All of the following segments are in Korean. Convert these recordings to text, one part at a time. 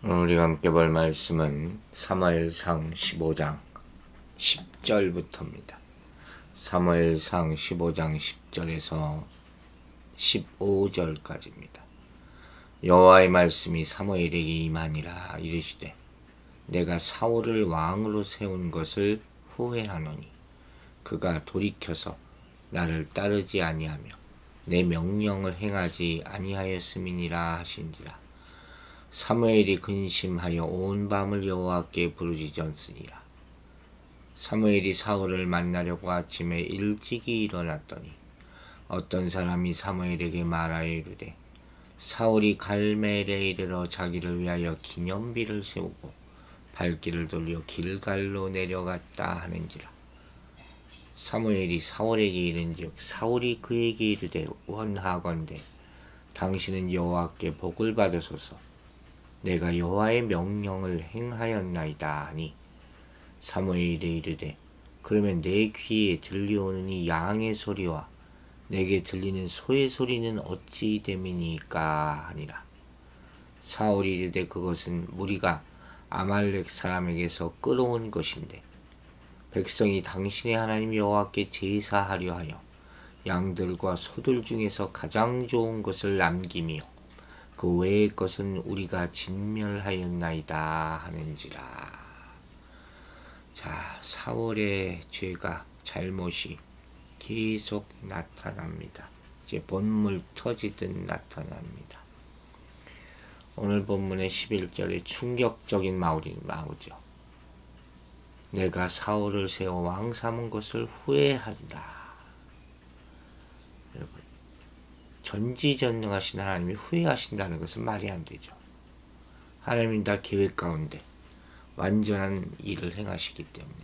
오늘 우리가 함께 볼 말씀은 사무엘상 15장 10절부터입니다. 사무엘상 15장 10절에서 15절까지입니다. 여호와의 말씀이 사무엘에게 임하니라. 이르시되 내가 사울을 왕으로 세운 것을 후회하노니 그가 돌이켜서 나를 따르지 아니하며 내 명령을 행하지 아니하였음이니라 하신지라. 사무엘이 근심하여 온 밤을 여호와께 부르짖었으니라. 사무엘이 사울을 만나려고 아침에 일찍이 일어났더니 어떤 사람이 사무엘에게 말하여 이르되 사울이 갈멜에 이르러 자기를 위하여 기념비를 세우고 발길을 돌려 길갈로 내려갔다 하는지라. 사무엘이 사울에게 이른즉 사울이 그에게 이르되 원하건대 당신은 여호와께 복을 받으소서. 내가 여호와의 명령을 행하였나이다 하니 사무엘이 이르되 그러면 내 귀에 들려오는 이 양의 소리와 내게 들리는 소의 소리는 어찌 됨이니까 하니라. 사울이 이르되 그것은 우리가 아말렉 사람에게서 끌어온 것인데 백성이 당신의 하나님 여호와께 제사하려 하여 양들과 소들 중에서 가장 좋은 것을 남기며 그 외의 것은 우리가 진멸하였나이다 하는지라. 자, 사울의 죄가 잘못이 계속 나타납니다. 이제 본물 터지듯 나타납니다. 오늘 본문의 11절에 충격적인 말이 나오죠. 내가 사울을 세워 왕 삼은 것을 후회한다. 여러분, 전지전능하신 하나님이 후회하신다는 것은 말이 안 되죠. 하나님은 다 계획 가운데 완전한 일을 행하시기 때문에.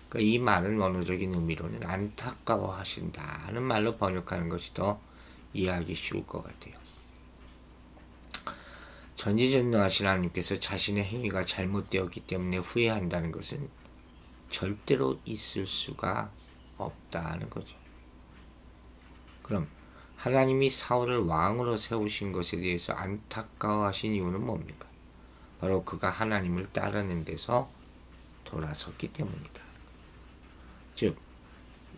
그러니까 이 말은 원어적인 의미로는 안타까워하신다는 말로 번역하는 것이 더 이해하기 쉬울 것 같아요. 전지전능하신 하나님께서 자신의 행위가 잘못되었기 때문에 후회한다는 것은 절대로 있을 수가 없다는 거죠. 그럼 하나님이 사울을 왕으로 세우신 것에 대해서 안타까워하신 이유는 뭡니까? 바로 그가 하나님을 따르는 데서 돌아섰기 때문이다. 즉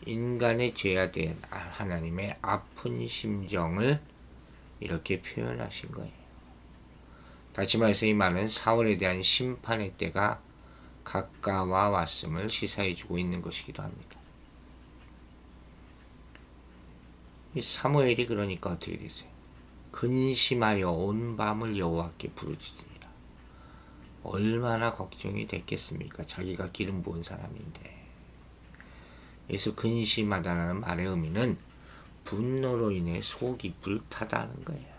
인간의 죄에 대한 하나님의 아픈 심정을 이렇게 표현하신 거예요. 다시 말해서 이 말은 사울에 대한 심판의 때가 가까워 왔음을 시사해주고 있는 것이기도 합니다. 이 사무엘이 그러니까 어떻게 되세요? 근심하여 온 밤을 여호와께 부르짖으니라. 얼마나 걱정이 됐겠습니까? 자기가 기름 부은 사람인데. 그래서 근심하다는 말의 의미는 분노로 인해 속이 불타다는 거예요.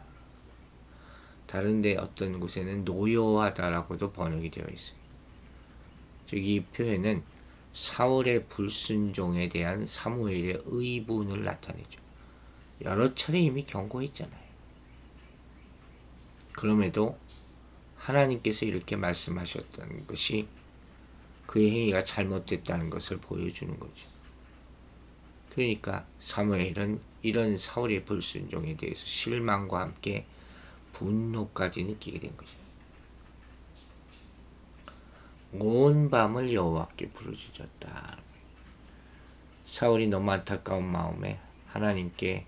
다른데 어떤 곳에는 노여하다라고도 번역이 되어 있어요. 즉 이 표현은 사울의 불순종에 대한 사무엘의 의분을 나타내죠. 여러 차례 이미 경고했잖아요. 그럼에도 하나님께서 이렇게 말씀하셨다는 것이 그의 행위가 잘못됐다는 것을 보여주는 거죠. 그러니까 사무엘은 이런 사울의 불순종에 대해서 실망과 함께 분노까지 느끼게 된 거죠. 온 밤을 여호와께 부르짖었다. 사울이 너무 안타까운 마음에 하나님께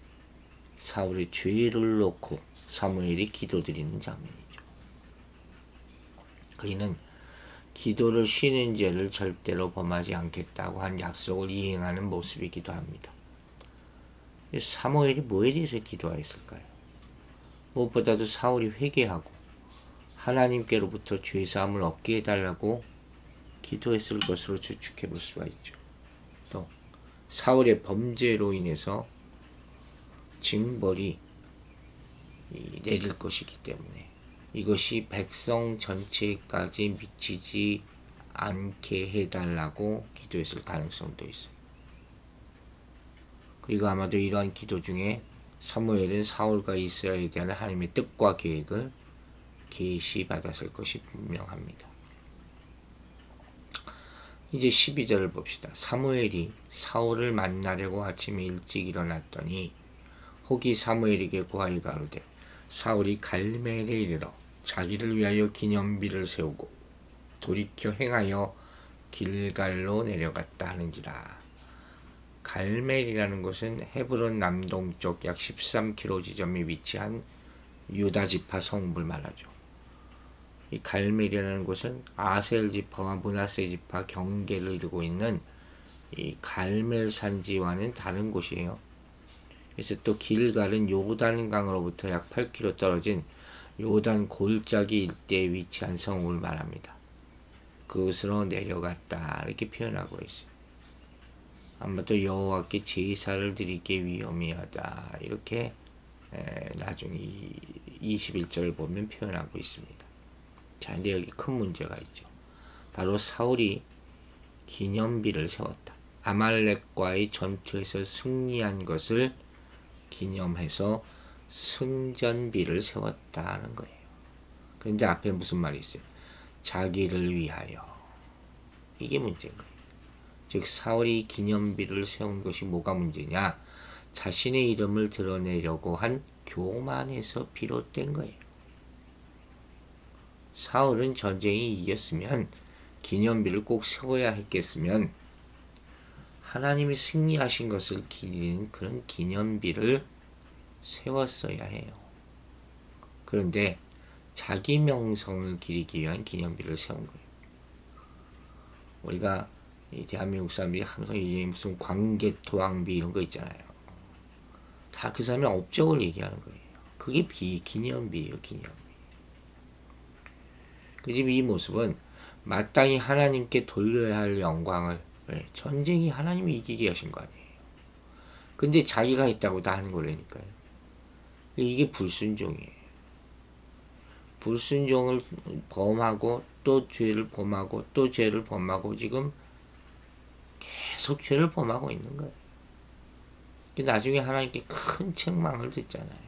사울의 죄를 놓고 사무엘이 기도드리는 장면이죠. 그이는 기도를 쉬는 죄를 절대로 범하지 않겠다고 한 약속을 이행하는 모습이기도 합니다. 사무엘이 뭐에 대해서 기도하였을까요? 무엇보다도 사울이 회개하고 하나님께로부터 죄사함을 얻게 해달라고 기도했을 것으로 추측해 볼 수가 있죠. 또 사울의 범죄로 인해서 징벌이 내릴 것이기 때문에 이것이 백성 전체까지 미치지 않게 해달라고 기도했을 가능성도 있어요. 그리고 아마도 이러한 기도 중에 사무엘은 사울과 이스라엘에 대한 하나님의 뜻과 계획을 계시받았을 것이 분명합니다. 이제 12절을 봅시다. 사무엘이 사울을 만나려고 아침에 일찍 일어났더니 혹이 사무엘에게 고하여 가로되 사울이 갈멜에 이르러 자기를 위하여 기념비를 세우고 돌이켜 행하여 길갈로 내려갔다 하는지라. 갈멜이라는 곳은 헤브론 남동쪽 약 13km 지점에 위치한 유다 지파 성읍을 말하죠. 이 갈멜이라는 곳은 아셀 지파와 므낫세 지파 경계를 이루고 있는 이 갈멜 산지와는 다른 곳이에요. 그래서 또 길갈은 요단강으로부터 약 8km 떨어진 요단 골짜기 일대에 위치한 성읍을 말합니다. 그것으로 내려갔다 이렇게 표현하고 있어요. 아마도 여호와께 제사를 드리기 위험하다 이렇게 나중에 21절을 보면 표현하고 있습니다. 자, 근데 여기 큰 문제가 있죠. 바로 사울이 기념비를 세웠다. 아말렉과의 전투에서 승리한 것을 기념해서 승전비를 세웠다는 거예요. 그런데 앞에 무슨 말이 있어요? 자기를 위하여. 이게 문제인 거예요. 즉 사울이 기념비를 세운 것이 뭐가 문제냐? 자신의 이름을 드러내려고 한 교만에서 비롯된 거예요. 사울은 전쟁이 이겼으면 기념비를 꼭 세워야 했겠으면 하나님이 승리하신 것을 기리는 그런 기념비를 세웠어야 해요. 그런데 자기 명성을 기리기 위한 기념비를 세운 거예요. 우리가 이 대한민국 사람들이 항상 이제 무슨 광개토왕비 이런 거 있잖아요. 다 그 사람의 업적을 얘기하는 거예요. 그게 기념비예요, 기념비. 그 집 이 모습은 마땅히 하나님께 돌려야 할 영광을 전쟁이 하나님이 이기게 하신 거 아니에요. 근데 자기가 했다고 다 하는 거라니까요. 이게 불순종이에요. 불순종을 범하고 또 죄를 범하고 또 죄를 범하고 지금 계속 죄를 범하고 있는 거예요. 나중에 하나님께 큰 책망을 듣잖아요.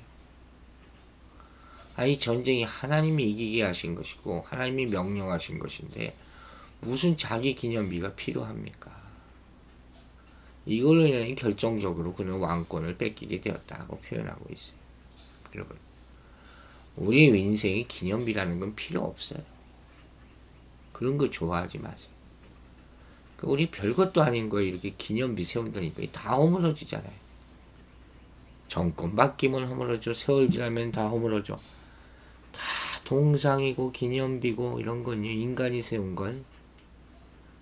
이 전쟁이 하나님이 이기게 하신 것이고 하나님이 명령하신 것인데 무슨 자기 기념비가 필요합니까? 이걸로 인해 결정적으로 그는 왕권을 뺏기게 되었다고 표현하고 있어요. 여러분, 우리 인생에 기념비라는 건 필요 없어요. 그런 거 좋아하지 마세요. 우리 별것도 아닌 거에 이렇게 기념비 세운다니까 다 허물어지잖아요. 정권 바뀌면 허물어져, 세월 지나면 다 허물어져. 다 동상이고 기념비고 이런 건요, 인간이 세운 건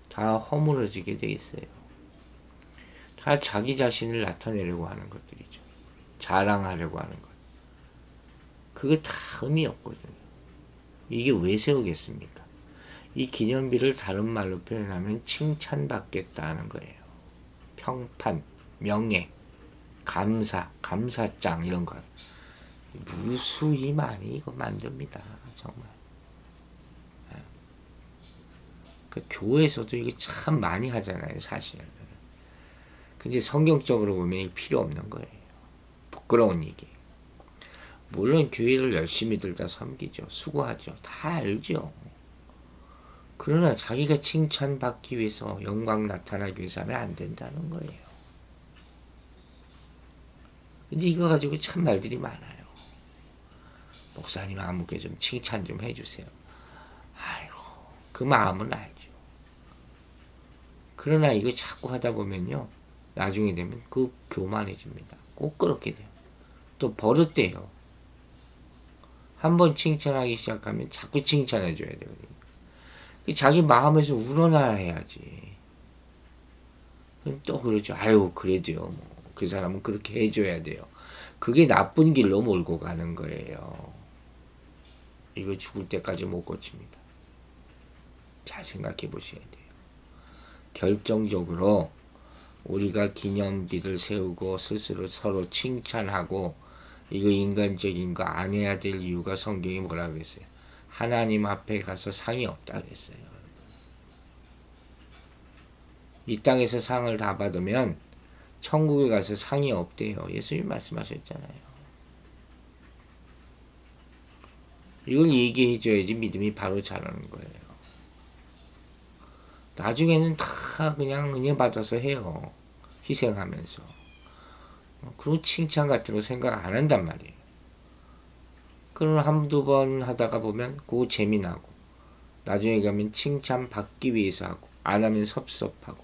다 허물어지게 돼 있어요. 다 자기 자신을 나타내려고 하는 것들이죠. 자랑하려고 하는 것. 그거 다 의미 없거든요. 이게 왜 세우겠습니까? 이 기념비를 다른 말로 표현하면 칭찬받겠다는 거예요. 평판, 명예, 감사, 감사장 이런 거 무수히 많이 이거 만듭니다. 정말. 그 교회에서도 이게 참 많이 하잖아요, 사실. 근데 성경적으로 보면 필요 없는 거예요. 부끄러운 얘기. 물론 교회를 열심히들 다 섬기죠. 수고하죠. 다 알죠. 그러나 자기가 칭찬받기 위해서 영광 나타나기 위해서 하면 안 된다는 거예요. 근데 이거 가지고 참 말들이 많아요. 목사님 아무개 좀 칭찬 좀 해주세요. 아이고 그 마음은 알죠. 그러나 이거 자꾸 하다 보면요. 나중에 되면 그 교만해집니다. 꼭 그렇게 돼요. 또 버릇돼요. 한번 칭찬하기 시작하면 자꾸 칭찬해줘야 되거든요. 자기 마음에서 우러나야 해야지. 그럼 또 그러죠. 아유 그래도요. 뭐. 그 사람은 그렇게 해줘야 돼요. 그게 나쁜 길로 몰고 가는 거예요. 이거 죽을 때까지 못 고칩니다. 잘 생각해 보셔야 돼요. 결정적으로 우리가 기념비를 세우고 스스로 서로 칭찬하고 이거 인간적인 거 안 해야 될 이유가 성경이 뭐라 그랬어요? 하나님 앞에 가서 상이 없다 그랬어요. 이 땅에서 상을 다 받으면 천국에 가서 상이 없대요. 예수님 말씀하셨잖아요. 이걸 얘기해 줘야지 믿음이 바로 자라는 거예요. 나중에는 다 그냥 은혜 받아서 해요. 희생하면서. 그리고 칭찬 같은 거 생각 안 한단 말이에요. 그럼 한두 번 하다가 보면 그거 재미나고 나중에 가면 칭찬받기 위해서 하고 안 하면 섭섭하고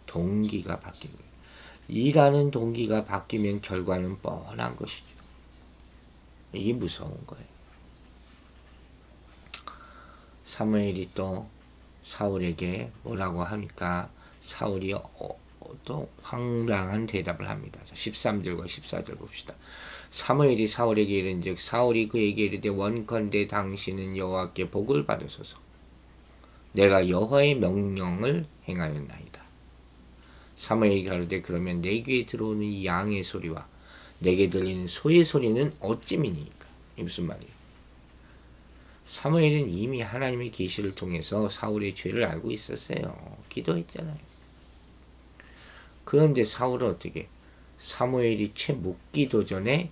동기가 바뀌는 거예요. 일하는 동기가 바뀌면 결과는 뻔한 것이죠. 이게 무서운 거예요. 사무엘이 또 사울에게 뭐라고 하니까 사울이 또 황당한 대답을 합니다. 13절과 14절 봅시다. 사무엘이 사울에게 이른즉 사울이 그에게 이르되 원컨대 당신은 여호와께 복을 받으소서. 내가 여호와의 명령을 행하였나이다. 사무엘이 가로되 그러면 내 귀에 들어오는 이 양의 소리와 내게 들리는 소의 소리는 어찌미니까? 이 무슨 말이에요? 사무엘은 이미 하나님의 계시를 통해서 사울의 죄를 알고 있었어요. 기도했잖아요. 그런데 사울은 어떻게? 사무엘이 채 묻기도 전에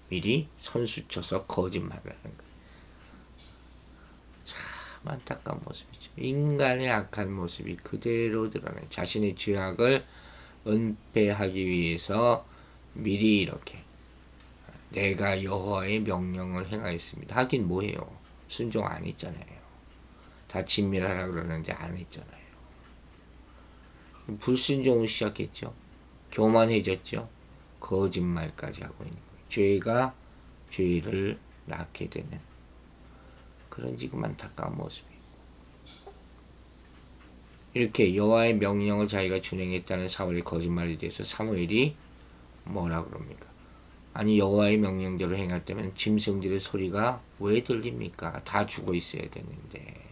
미리 선수쳐서 거짓말을 하는 거예요. 참 안타까운 모습이죠. 인간의 악한 모습이 그대로 드러나요. 자신의 죄악을 은폐하기 위해서 미리 이렇게 내가 여호와의 명령을 행하였습니다. 하긴 뭐해요? 순종 안 했잖아요. 다 진멸하라 그러는데 안 했잖아요. 불순종을 시작했죠. 교만해졌죠. 거짓말까지 하고 있는 거예요. 죄가 죄를 낳게 되는 그런 지금 안타까운 모습이에요. 이렇게 여호와의 명령을 자기가 준행했다는 사울의 거짓말에 대해서 사무엘이 뭐라 그럽니까? 아니 여호와의 명령대로 행할 때면 짐승들의 소리가 왜 들립니까? 다 죽어 있어야 되는데.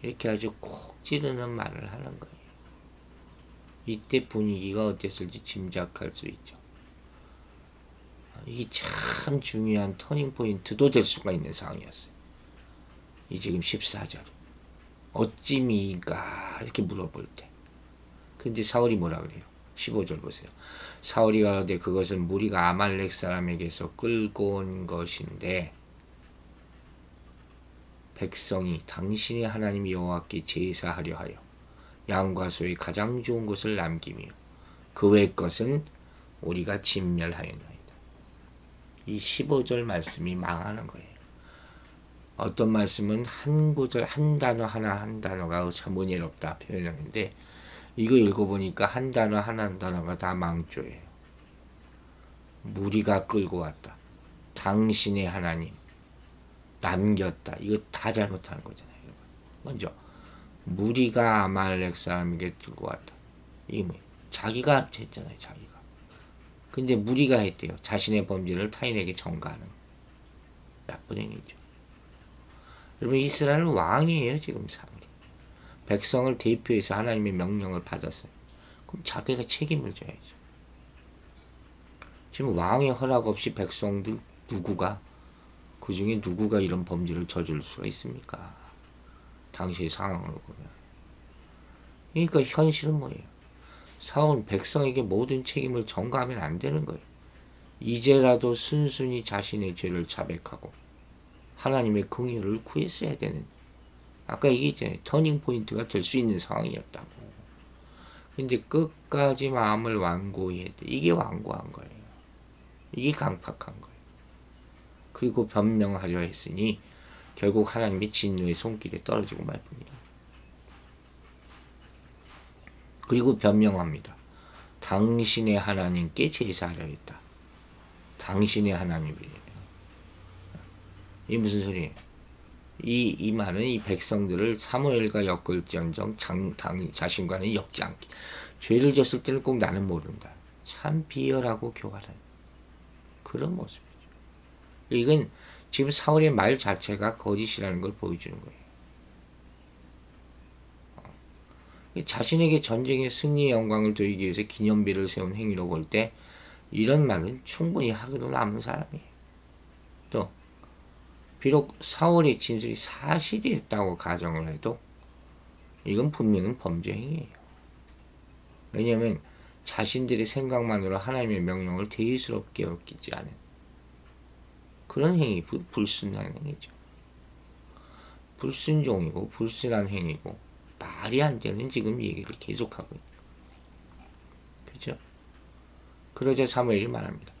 이렇게 아주 콕 찌르는 말을 하는 거예요. 이때 분위기가 어땠을지 짐작할 수 있죠. 이게 참 중요한 터닝포인트도 될 수가 있는 상황이었어요. 이 지금 14절 어찌미가 이렇게 물어볼 때 근데 사울이 뭐라 그래요? 15절 보세요. 사울이 가로되 그것은 무리가 아말렉 사람에게서 끌고 온 것인데 백성이 당신의 하나님 여호와께 제사하려 하여 양과 소의 가장 좋은 것을 남기며 그 외 것은 우리가 진멸하였나이다. 이 15절 말씀이 망하는 거예요. 어떤 말씀은 한 구절 한 단어 하나 한 단어가 참 은혜롭다 표현하는데 이거 읽어보니까 한 단어 한 단어가 다 망조예요. 무리가 끌고 왔다. 당신의 하나님 남겼다. 이거 다 잘못하는 거잖아요. 먼저 무리가 아말렉 사람에게 들고 왔다. 이게 뭐예요? 자기가 했잖아요. 자기가. 근데 무리가 했대요. 자신의 범죄를 타인에게 전가하는 나쁜 행위죠. 여러분 이스라엘은 왕이에요. 지금 사울이. 백성을 대표해서 하나님의 명령을 받았어요. 그럼 자기가 책임을 져야죠. 지금 왕의 허락 없이 백성들 누구가 그 중에 누구가 이런 범죄를 저지를 수가 있습니까? 당시의 상황을 보면. 그러니까 현실은 뭐예요? 사울은 백성에게 모든 책임을 전가하면 안 되는 거예요. 이제라도 순순히 자신의 죄를 자백하고 하나님의 긍휼을 구했어야 되는 아까 얘기했잖아요. 터닝포인트가 될 수 있는 상황이었다고. 근데 끝까지 마음을 완고히 했대. 이게 완고한 거예요. 이게 강팍한 거예요. 그리고 변명하려 했으니 결국 하나님의 진노의 손길에 떨어지고 말 뿐이야. 그리고 변명합니다. 당신의 하나님께 제사하려 했다. 당신의 하나님이래요. 이게 무슨 소리예요? 이 말은 이 백성들을 사무엘과 엮을지언정 자신과는 엮지 않게. 죄를 졌을 때는 꼭 나는 모른다. 참 비열하고 교활한 그런 모습이죠. 이건 지금 사울의 말 자체가 거짓이라는 걸 보여주는 거예요. 자신에게 전쟁의 승리의 영광을 돌리기 위해서 기념비를 세운 행위로 볼 때 이런 말은 충분히 하기도 남은 사람이에요. 또 비록 사울의 진술이 사실이었다고 가정을 해도 이건 분명히 범죄 행위예요. 왜냐하면 자신들의 생각만으로 하나님의 명령을 대수롭게 여기지 않은 그런 행위, 불순한 행위죠. 불순종이고 불순한 행위고 말이 안 되는 지금 얘기를 계속하고 있는 거예요. 그죠? 그러자 사무엘이 말합니다.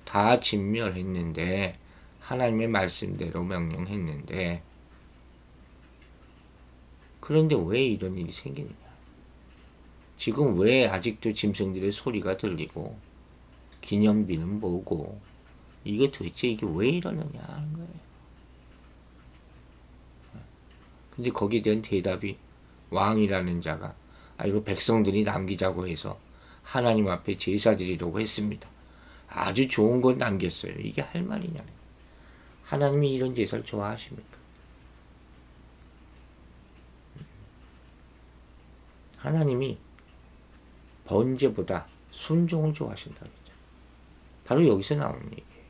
다 진멸했는데, 하나님의 말씀대로 명령했는데, 그런데 왜 이런 일이 생기느냐? 지금 왜 아직도 짐승들의 소리가 들리고 기념비는 뭐고, 이게 도대체 이게 왜 이러느냐 하는 거예요. 근데 거기에 대한 대답이, 왕이라는 자가 이거 백성들이 남기자고 해서 하나님 앞에 제사 드리려고 했습니다. 아주 좋은 건 남겼어요. 이게 할 말이냐? 하나님이 이런 제사를 좋아하십니까? 하나님이 번제보다 순종을 좋아하신다 그랬죠. 바로 여기서 나오는 얘기예요.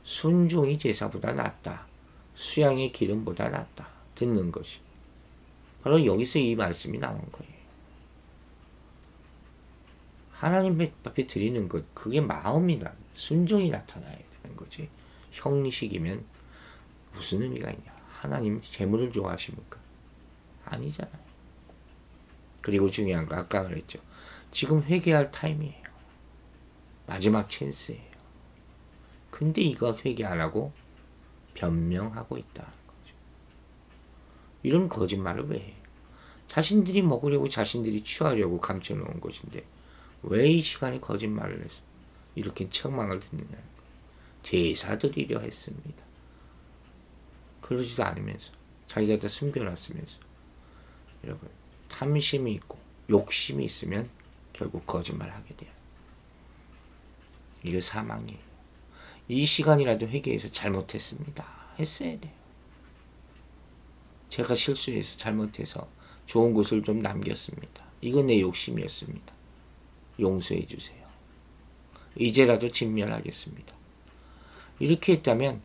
순종이 제사보다 낫다. 수양의 기름보다 낫다. 듣는 것이. 바로 여기서 이 말씀이 나온 거예요. 하나님 앞에 드리는 것, 그게 마음이나 순종이 나타나야 되는 거지. 형식이면 무슨 의미가 있냐. 하나님 재물을 좋아하십니까? 아니잖아요. 그리고 중요한 거 아까 말했죠. 지금 회개할 타임이에요. 마지막 찬스예요. 근데 이거 회개 안 하고 변명하고 있다는 거죠. 이런 거짓말을 왜 해요? 자신들이 먹으려고 자신들이 취하려고 감춰놓은 것인데 왜 이 시간에 거짓말을 해서 이렇게 책망을 듣느냐는 거예요. 제사 드리려 했습니다. 그러지도 않으면서 자기가 다 숨겨놨으면서 여러분 탐심이 있고 욕심이 있으면 결국 거짓말하게 돼요. 이게 사망이에요. 이 시간이라도 회개해서 잘못했습니다. 했어야 돼요. 제가 실수해서 잘못해서 좋은 것을 좀 남겼습니다. 이건 내 욕심이었습니다. 용서해 주세요. 이제라도 진멸하겠습니다. 이렇게 했다면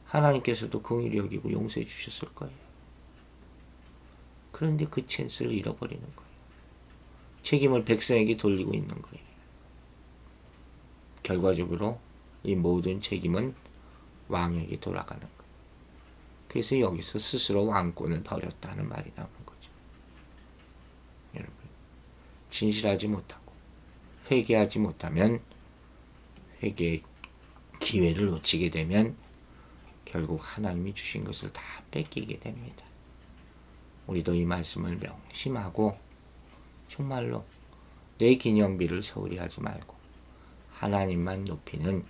하나님께서도 긍휼히 여기고 용서해 주셨을 거예요. 그런데 그 찬스를 잃어버리는 거예요. 책임을 백성에게 돌리고 있는 거예요. 결과적으로 이 모든 책임은 왕에게 돌아가는 거예요. 그래서 여기서 스스로 왕권을 버렸다는 말이 나오는 거죠. 여러분, 진실하지 못하고 회개하지 못하면, 회개의 기회를 놓치게 되면 결국 하나님이 주신 것을 다 뺏기게 됩니다. 우리도 이 말씀을 명심하고 정말로 내 기념비를 소홀히 하지 말고 하나님만 높이는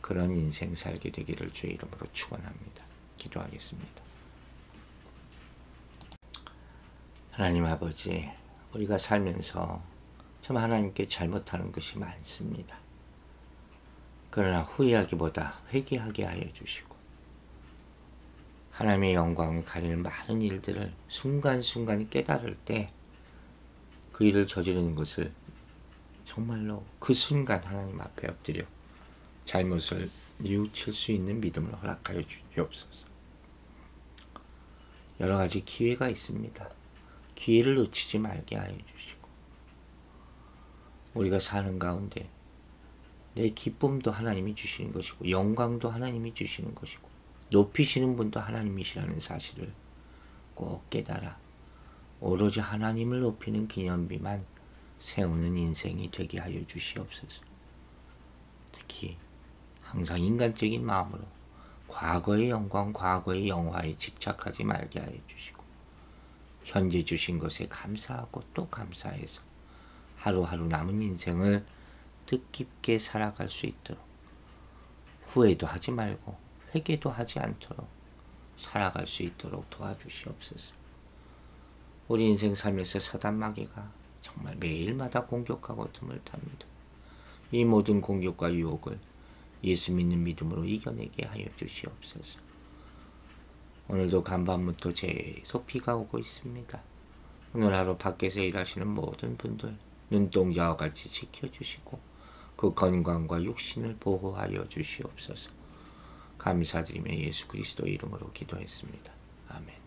그런 인생 살게 되기를 주의 이름으로 축원합니다. 기도하겠습니다. 하나님 아버지, 우리가 살면서 참 하나님께 잘못하는 것이 많습니다. 그러나 후회하기보다 회개하게 하여 주시고 하나님의 영광을 가리는 많은 일들을 순간순간 깨달을 때 그 일을 저지르는 것을 정말로 그 순간 하나님 앞에 엎드려 잘못을 뉘우칠 수 있는 믿음을 허락하여 주옵소서. 여러 가지 기회가 있습니다. 기회를 놓치지 말게 하여 주시고 우리가 사는 가운데 내 기쁨도 하나님이 주시는 것이고 영광도 하나님이 주시는 것이고 높이시는 분도 하나님이시라는 사실을 꼭 깨달아 오로지 하나님을 높이는 기념비만 세우는 인생이 되게 하여 주시옵소서. 특히 항상 인간적인 마음으로 과거의 영광, 과거의 영화에 집착하지 말게 하여 주시고 현재 주신 것에 감사하고 또 감사해서 하루하루 남은 인생을 뜻깊게 살아갈 수 있도록 후회도 하지 말고 회개도 하지 않도록 살아갈 수 있도록 도와주시옵소서. 우리 인생 삶에서 사단 마귀가 정말 매일마다 공격하고 틈을 탑니다. 이 모든 공격과 유혹을 예수 믿는 믿음으로 이겨내게 하여 주시옵소서. 오늘도 간밤부터 계속 비가 오고 있습니다. 오늘 하루 밖에서 일하시는 모든 분들 눈동자와 같이 지켜주시고 그 건강과 육신을 보호하여 주시옵소서. 감사드리며 예수 그리스도 이름으로 기도했습니다. 아멘.